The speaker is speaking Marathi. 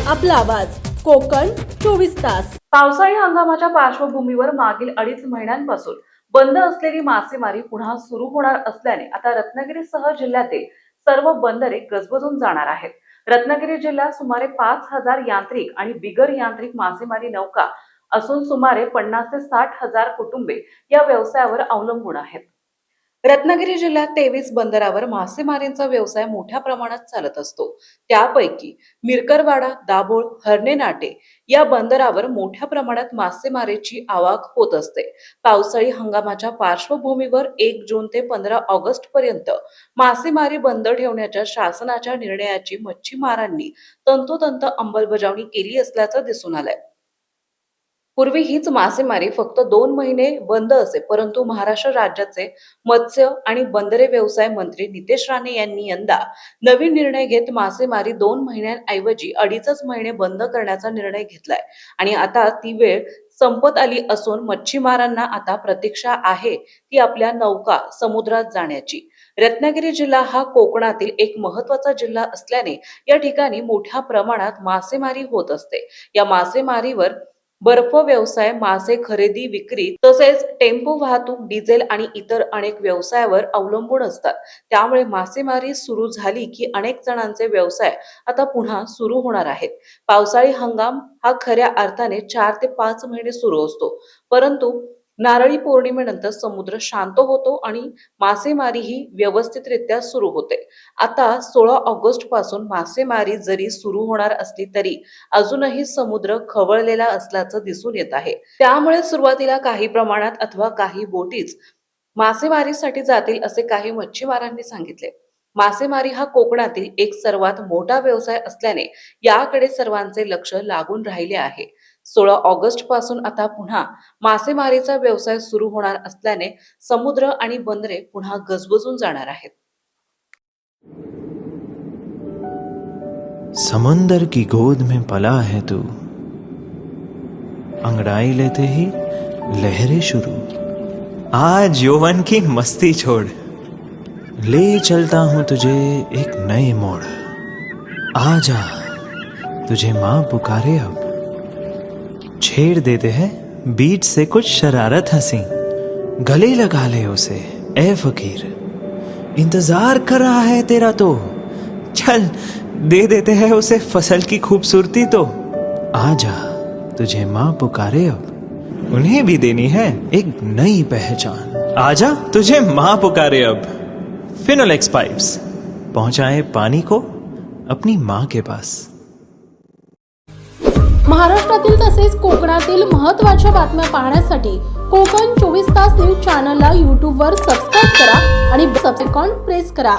आपला आवाज कोकण 24 तास। पावसाळी हंगामाच्या पार्श्वभूमीवर मागील 2.5 महिन्यांपासून बंद असलेली मासेमारी पुन्हा सुरू होणार असल्याने आता रत्नागिरीसह जिल्ह्यातील सर्व बंदरे गजबजून जाणार आहेत। रत्नागिरी जिल्ह्यात सुमारे 5,000 यांत्रिक आणि बिगर यांत्रिक मासेमारी नौका असून सुमारे 50 ते 60 हजार कुटुंबे या व्यवसायावर अवलंबून आहेत। रत्नागिरी जिल्ह्यात 23 बंदरावर मासेमारीचा व्यवसाय मोठ्या प्रमाणात चालत असतो। त्यापैकी मिरकरवाडा, दाभोळ, हरणे नाटे या बंदरावर मोठ्या प्रमाणात मासेमारीची आवक होत असते। पावसाळी हंगामाच्या पार्श्वभूमीवर 1 जून ते 15 ऑगस्ट पर्यंत मासेमारी बंद ठेवण्याच्या शासनाच्या निर्णयाची मच्छीमारांनी तंतोतंत अंमलबजावणी केली असल्याचं दिसून आलंय। पूर्वी हीच मासेमारी फक्त 2 महिने बंद असे, परंतु महाराष्ट्र राज्याचे मत्स्य आणि बंदरे व्यवसाय मंत्री नितेश राणे यांनी यंदा नवीन निर्णय घेत मासेमारी 2 महिन्यांऐवजी 2.5 महिने बंद करण्याचा निर्णय घेतलाय आणि आता ती वेळ संपत आली असून मच्छीमारांना आता प्रतीक्षा आहे ती आपल्या नौका समुद्रात जाण्याची। रत्नागिरी जिल्हा हा कोकणातील एक महत्त्वाचा जिल्हा असल्याने या ठिकाणी मोठ्या प्रमाणात मासेमारी होत असते। या मासेमारीवर बर्फ व्यवसाय, मासे खरेदी विक्री तसेच टेम्पो वाहतूक, डिझेल आणि इतर अनेक व्यवसायावर अवलंबून असतात। त्यामुळे मासेमारी सुरू झाली की अनेक जणांचे व्यवसाय आता पुन्हा सुरू होणार आहेत। पावसाळी हंगाम हा खऱ्या अर्थाने 4 ते 5 महिने सुरू असतो, परंतु नारळी पौर्णिमेनंतर समुद्र शांत होतो आणि मासेमारीही व्यवस्थितरित्या सुरू होते। आता 16 ऑगस्ट पासून मासेमारी जरी सुरू होणार असली तरी अजूनही समुद्र खवळलेला असल्याचं दिसून येत आहे। त्यामुळे सुरुवातीला काही प्रमाणात अथवा काही बोटीच मासेमारीसाठी जातील असे काही मच्छीमारांनी सांगितले। मासेमारी हा कोकणातील एक सर्वात मोठा व्यवसाय असल्याने याकडे सर्वांचे लक्ष लागून राहिले आहे। 16 ऑगस्ट पासून आता पुन्हा मासेमारीचा व्यवसाय सुरू होणार असल्याने समुद्र आणि बंदरे पुन्हा गजबजून जाणार आहेत। समंदर की गोद में पला है तू, अंगड़ाई लेते ही लहरें शुरू। आज यौवन की मस्ती छोड़, ले चलता हूं तुझे एक नए मोड़। आजा तुझे माँ पुकारे अब, छेड़ देते हैं बीच से कुछ शरारत हंसी। गले लगा ले उसे ए फकीर, इंतजार कर रहा है तेरा तो, चल दे देते हैं उसे फसल की खूबसूरती तो। आजा तुझे माँ पुकारे अब, उन्हें भी देनी है एक नई पहचान। आजा तुझे माँ पुकारे अब। फिनोलेक्स पाइप्स पहुंचाए पानी को अपनी माँ के पास। महाराष्ट्रातील तसेच कोकणातील महत्त्वाच्या बातम्या पाहण्यासाठी कोकण 24 तास न्यूज चॅनलला YouTube वर सबस्क्राइब करा आणि बेल आयकॉन प्रेस करा।